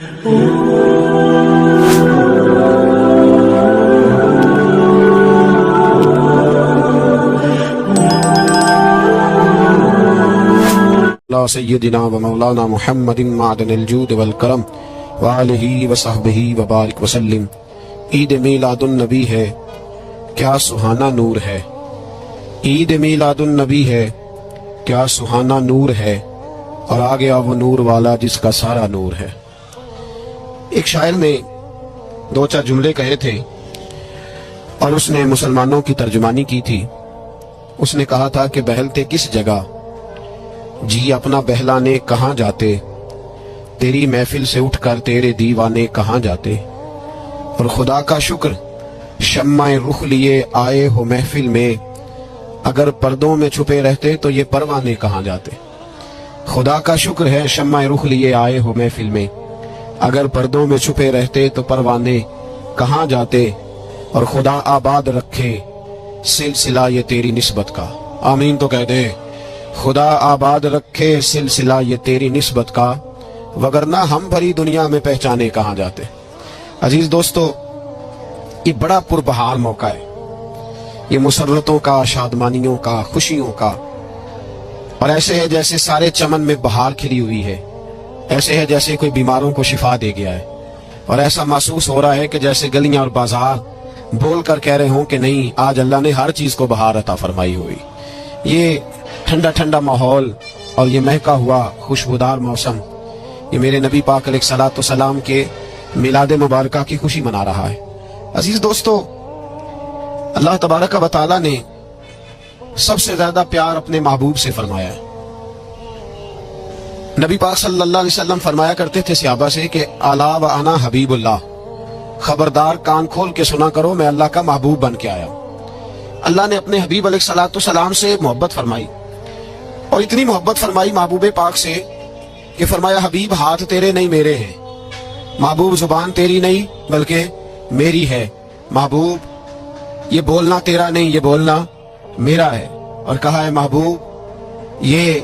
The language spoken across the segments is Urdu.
سیدنا و مولانا محمد معدن الجود والکرم وآلہ وصحبہ وبارک وسلم۔ عید میلاد النبی ہے، کیا سہانا نور ہے۔ عید میلاد النبی ہے، کیا سہانا نور ہے، اور آ گیا وہ نور والا جس کا سارا نور ہے۔ ایک شاعر نے دو چار جملے کہے تھے اور اس نے مسلمانوں کی ترجمانی کی تھی۔ اس نے کہا تھا کہ بہلتے کس جگہ جی اپنا بہلانے کہاں جاتے، تیری محفل سے اٹھ کر تیرے دیوانے کہاں جاتے، اور خدا کا شکر شمع رخ لیے آئے ہو محفل میں، اگر پردوں میں چھپے رہتے تو یہ پروانے کہاں جاتے۔ خدا کا شکر ہے شمع رخ لیے آئے ہو محفل میں، اگر پردوں میں چھپے رہتے تو پروانے کہاں جاتے، اور خدا آباد رکھے سلسلہ یہ تیری نسبت کا۔ آمین تو کہہ دے۔ خدا آباد رکھے سلسلہ یہ تیری نسبت کا، وگرنہ ہم بھری دنیا میں پہچانے کہاں جاتے۔ عزیز دوستو، یہ بڑا پربہار موقع ہے، یہ مسرتوں کا، شادمانیوں کا، خوشیوں کا، اور ایسے ہے جیسے سارے چمن میں بہار کھلی ہوئی ہے، ایسے ہے جیسے کوئی بیماروں کو شفا دے گیا ہے، اور ایسا محسوس ہو رہا ہے کہ جیسے گلیاں اور بازار بول کر کہہ رہے ہوں کہ نہیں، آج اللہ نے ہر چیز کو بہار عطا فرمائی ہوئی۔ یہ ٹھنڈا ٹھنڈا ماحول اور یہ مہکا ہوا خوشبودار موسم، یہ میرے نبی پاک علیہ الصلوۃ والسلام کے میلاد مبارکہ کی خوشی منا رہا ہے۔ عزیز دوستو، اللہ تبارک و تعالیٰ نے سب سے زیادہ پیار اپنے محبوب سے فرمایا ہے۔ نبی پاک صلی اللہ علیہ وسلم فرمایا کرتے تھے صحابہ سے کہ الا و انا حبیب اللہ، خبردار کان کھول کے سنا کرو، میں اللہ کا محبوب بن کے آیا ہوں۔ اللہ نے اپنے حبیب علیہ الصلوۃ والسلام سے محبت فرمائی، اور اتنی محبت فرمائی محبوب پاک سے کہ فرمایا حبیب ہاتھ تیرے نہیں میرے ہیں، محبوب زبان تیری نہیں بلکہ میری ہے، محبوب یہ بولنا تیرا نہیں، یہ بولنا میرا ہے، اور کہا ہے محبوب یہ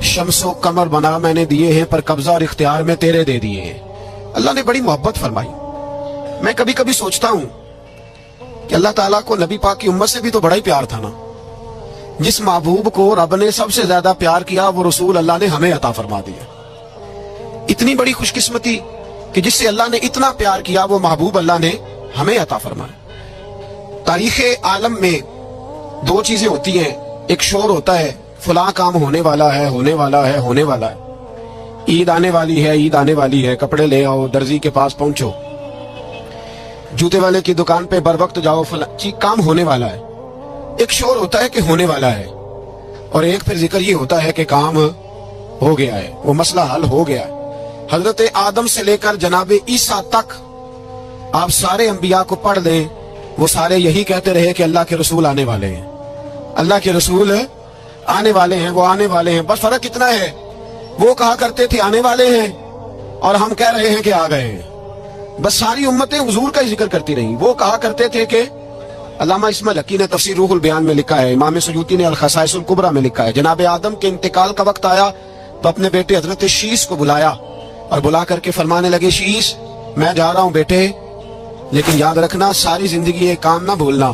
شمس و قمر بنا میں نے دیے ہیں، پر قبضہ اور اختیار میں تیرے دے دیے ہیں۔ اللہ نے بڑی محبت فرمائی۔ میں کبھی کبھی سوچتا ہوں کہ اللہ تعالیٰ کو نبی پاک کی امت سے بھی تو بڑا ہی پیار تھا نا۔ جس محبوب کو رب نے سب سے زیادہ پیار کیا وہ رسول اللہ نے ہمیں عطا فرما دیا۔ اتنی بڑی خوش قسمتی کہ جس سے اللہ نے اتنا پیار کیا وہ محبوب اللہ نے ہمیں عطا فرمایا۔ تاریخ عالم میں دو چیزیں ہوتی ہیں، ایک شور ہوتا ہے فلاں کام ہونے والا ہے، ہونے والا ہے، ہونے والا ہے، عید آنے والی ہے، عید آنے والی ہے، کپڑے لے آؤ، درزی کے پاس پہنچو، جوتے والے کی دکان پہ بر وقت جاؤ، فلاں چیز کام ہونے والا ہے۔ ایک شور ہوتا ہے کہ ہونے والا ہے، اور ایک پھر ذکر یہ ہوتا ہے کہ کام ہو گیا ہے، وہ مسئلہ حل ہو گیا ہے۔ حضرت آدم سے لے کر جناب عیسیٰ تک آپ سارے انبیاء کو پڑھ لیں، وہ سارے یہی کہتے رہے کہ اللہ کے رسول آنے والے ہیں، اللہ کے رسول آنے والے ہیں، وہ آنے والے ہیں۔ بس فرق اتنا ہے، وہ کہا کرتے تھے آنے والے ہیں اور ہم کہہ رہے ہیں کہ آ گئے ہیں۔ بس ساری امتیں حضور کا ہی ذکر کرتی رہیں۔ وہ کہا کرتے تھے کہ علامہ اسماعیل حقی نے تفسیر روح البیان میں لکھا ہے، امام سیوطی نے الخصائص الکبریٰ میں لکھا ہے، جناب آدم کے انتقال کا وقت آیا تو اپنے بیٹے حضرت شیش کو بلایا اور بلا کر کے فرمانے لگے شیش میں جا رہا ہوں بیٹے، لیکن یاد رکھنا ساری زندگی یہ کام نہ بھولنا۔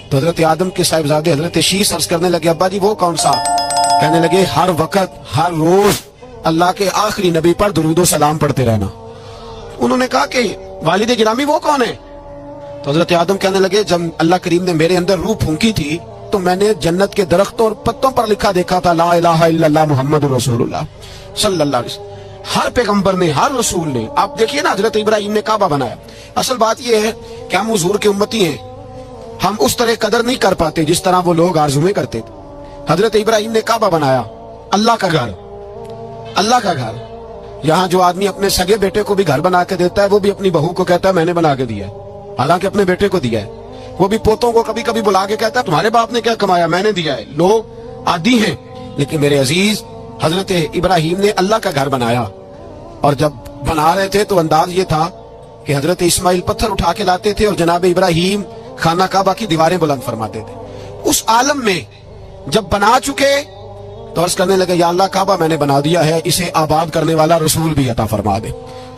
تو حضرت آدم کے صاحبزادے حضرت شیش عرض کرنے لگے ابا جی وہ کون سا؟ کہنے لگے ہر وقت ہر روز اللہ کے آخری نبی پر درود و سلام پڑھتے رہنا۔ انہوں نے کہا کہ والد گرامی وہ کون ہے؟ تو حضرت آدم کہنے لگے جب اللہ کریم نے میرے اندر روح پھونکی تھی تو میں نے جنت کے درختوں اور پتوں پر لکھا دیکھا تھا لا الہ الا اللہ محمد رسول اللہ صلی اللہ علیہ وسلم۔ ہر پیغمبر نے، ہر رسول نے، آپ دیکھیے نا حضرت ابراہیم نے کعبہ بنایا۔ اصل بات یہ ہے کہ ہم حضور کے امتی ہیں، ہم اس طرح قدر نہیں کر پاتے جس طرح وہ لوگ آرزویں کرتے تھے۔ حضرت ابراہیم نے کعبہ بنایا، اللہ کا گھر، اللہ کا گھر۔ یہاں جو آدمی اپنے سگے بیٹے کو بھی گھر بنا کے دیتا ہے وہ بھی اپنی بہو کو کہتا ہے میں نے بنا کے دیا ہے، حالانکہ اپنے بیٹے کو دیا ہے۔ وہ بھی پوتوں کو کبھی کبھی بلا کے کہتا ہے تمہارے باپ نے کیا کمایا، میں نے دیا ہے۔ لوگ عادی ہیں، لیکن میرے عزیز حضرت ابراہیم نے اللہ کا گھر بنایا، اور جب بنا رہے تھے تو انداز یہ تھا کہ حضرت اسماعیل پتھر اٹھا کے لاتے تھے اور جناب ابراہیم خانہ کعبہ کی دیواریں بلند فرماتے تھے۔ اس عالم میں جب بنا چکے تو عرض کرنے لگے یا اللہ کعبہ میں نے بنا دیا ہے، اسے آباد کرنے والا رسول بھی عطا فرما دے۔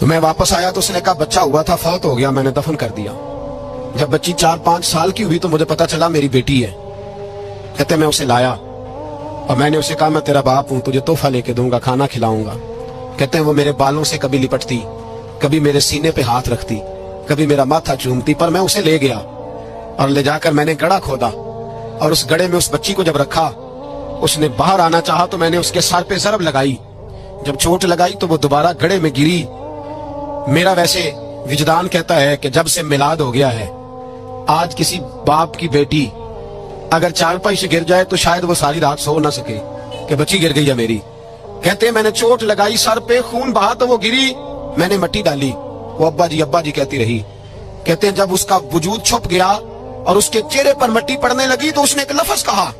تو میں واپس آیا تو اس نے کہا بچہ ہوا تھا، فوت ہو گیا، میں نے دفن کر دیا۔ جب بچی 4-5 سال کی ہوئی تو مجھے پتا چلا میری بیٹی ہے۔ کہتے میں اسے لایا اور میں نے اسے کہا میں تیرا باپ ہوں، تجھے تحفہ لے کے دوں گا، کھانا کھلاؤں گا۔ کہتے ہیں وہ میرے بالوں سے کبھی لپٹتی، کبھی میرے سینے پہ ہاتھ رکھتی، کبھی میرا ماتھا چومتی، پر میں اسے لے گیا اور لے جا کر میں نے گڑھا کھودا اور اس گڑھے میں اس بچی کو جب رکھا، اس نے باہر آنا چاہا تو میں نے اس کے سر پہ ضرب لگائی۔ جب چوٹ لگائی تو وہ دوبارہ گڑھے میں گری۔ میرا ویسے وجدان کہتا ہے کہ جب سے میلاد ہو گیا ہے، آج کسی باپ کی بیٹی اگر چارپائی سے گر جائے تو شاید وہ ساری رات سو نہ سکے کہ بچی گر گئی ہے میری۔ کہتے ہیں میں نے چوٹ لگائی، سر پہ خون بہا تو وہ گری، میں نے مٹی ڈالی، وہ ابا جی کہتی رہی۔ کہتے ہیں جب اس کا وجود چھپ گیا اور اس کے چہرے پر مٹی پڑنے لگی تو اس نے ایک لفظ کہا،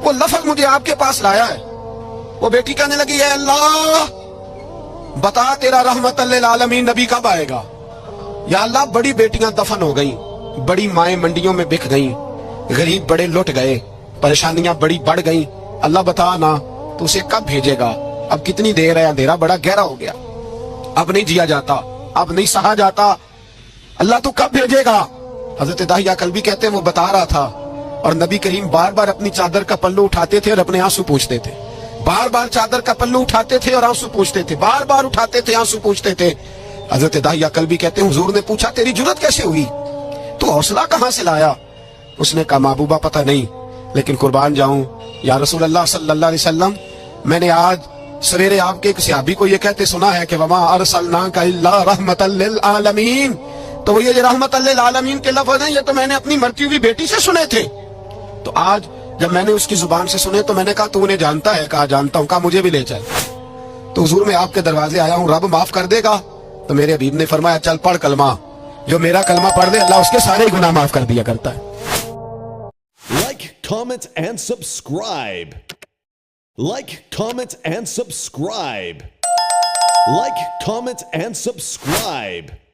وہ لفظ مجھے آپ کے پاس لایا ہے۔ وہ بیٹی کہنے لگی، اے اللہ بتا تیرا رحمت للعالمین نبی کب آئے گا؟ یا اللہ بڑی بیٹیاں دفن ہو گئیں، بڑی مائیں منڈیوں میں بک گئیں، غریب بڑے لٹ گئے، پریشانیاں بڑی بڑھ گئیں، اللہ بتا نا تو اسے کب بھیجے گا؟ اب کتنی دیر ہے، اندھیرا بڑا گہرا ہو گیا، اب نہیں جیا جاتا، اب نہیں سہا جاتا، اللہ تو کب بھیجے گا؟ حضرت داہیہ کلبی کہتے ہیں وہ بتا رہا تھا اور نبی کریم بار بار اپنی چادر کا پلو اٹھاتے تھے اور اپنے آنسو پوچھتے تھے، بار بار چادر کا پلو اٹھاتے تھے اور آنسو پوچھتے تھے، بار بار اٹھاتے تھے آنسو پوچھتے تھے۔ حضرت داہیہ کلبی کہتے ہیں حضور نے پوچھا تیری جرت کیسے ہوئی، تو حوصلہ کہاں سے لایا؟ اس نے کہا محبوبہ پتہ نہیں، لیکن قربان جاؤں یا رسول اللہ صلی اللہ علیہ وسلم، میں نے آج سویرے آپ کے ایک صحابی کو یہ کہتے سنا ہے کہ وما ارسلناک الا رحمتا للعالمین، تو وہ یہ رحمت للعالمین کے لفظ ہیں، یہ تو میں نے اپنی مرتی ہوئی بیٹی سے سنے تھے۔ تو آج جب میں نے اس کی زبان سے سنے تو میں نے کہا تو انہیں جانتا ہے؟ کہا جانتا ہوں۔ کہا مجھے بھی لے چل۔ تو حضور میں آپ کے دروازے آیا ہوں، رب معاف کر دے گا؟ تو میرے حبیب نے فرمایا چل پڑھ کلمہ، جو میرا کلمہ پڑھ دے اللہ اس کے سارے گناہ معاف کر دیا کرتا ہے۔ Like, comment and subscribe. Like, comment and subscribe. Like, comment and subscribe.